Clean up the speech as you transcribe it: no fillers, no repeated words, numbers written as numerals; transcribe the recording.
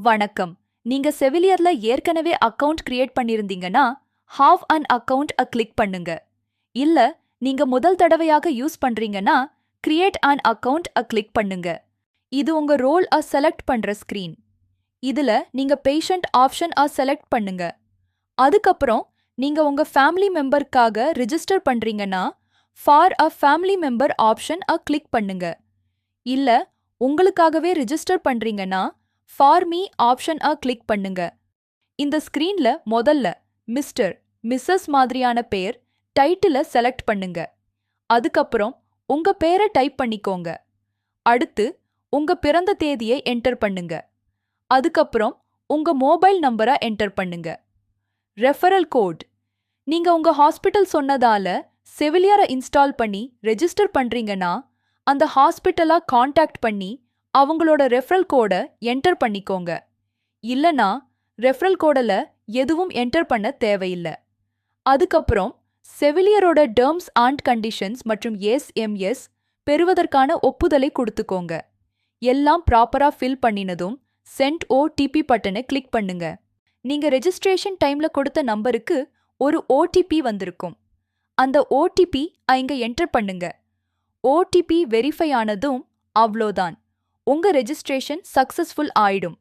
வணக்கம். நீங்க செவிலியர்ல ஏற்கனவே அக்கவுண்ட் கிரியேட் பண்ணிருந்தீங்கன்னா ஹாவ் அன் அக்கவுண்ட் கிளிக் பண்ணுங்க. இல்ல நீங்க முதல் தடவையாக யூஸ் பண்றீங்கன்னா கிரியேட் அன் அக்கவுண்ட் கிளிக் பண்ணுங்க. இது உங்க ரோல் செலக்ட் பண்ற ஸ்கிரீன். இதுல நீங்க பேஷண்ட் ஆப்ஷன் செலக்ட் பண்ணுங்க. அதுக்கப்புறம் நீங்க உங்க ஃபேமிலி மெம்பருக்காக ரிஜிஸ்டர் பண்றீங்கன்னா for a family member option click பண்ணுங்க. இல்ல உங்களுக்காகவே ரிஜிஸ்டர் பண்றீங்கன்னா ஃபார் மீ ஆப்ஷன் கிளிக் பண்ணுங்க. இந்த ஸ்கிரீன்ல முதல்ல மிஸ்டர், மிஸ்ஸஸ் மாதிரியான பேர் டைட்டில செலக்ட் பண்ணுங்க. அதுக்கப்புறம் உங்க பேரை டைப் பண்ணிக்கோங்க. அடுத்து உங்க பிறந்த தேதியை என்டர் பண்ணுங்க. அதுக்கப்புறம் உங்க மொபைல் நம்பரை என்டர் பண்ணுங்க. Referral code. நீங்க உங்க ஹாஸ்பிட்டல் சொன்னதால செவிலியரை இன்ஸ்டால் பண்ணி ரெஜிஸ்டர் பண்றீங்கன்னா அந்த ஹாஸ்பிட்டலா காண்டாக்ட் பண்ணி அவங்களோட ரெஃபரல் கோடை என்டர் பண்ணிக்கோங்க. இல்லனா ரெஃபரல் கோடல எதுவும் என்டர் பண்ண தேவையில்லை. அதுக்கப்புறம் செவிலியரோட டெர்ம்ஸ் அண்ட் கண்டிஷன்ஸ் மற்றும் எஸ்எம்எஸ் பெறுவதற்கான ஒப்புதலை கொடுத்துக்கோங்க. எல்லாம் ப்ராப்பரா ஃபில் பண்ணினதும் சென்ட் ஓடிபி பட்டனை கிளிக் பண்ணுங்க. நீங்க ரெஜிஸ்ட்ரேஷன் டைம்ல கொடுத்த நம்பருக்கு ஒரு ஓடிபி வந்திருக்கும். அந்த ஓடிபி இங்க என்டர் பண்ணுங்க. ஓடிபி வெரிஃபை ஆனதும் அவ்ளோதான், உங்க ரெஜிஸ்ட்ரேஷன் சக்சஸ்ஃபுல் ஆயிடும்.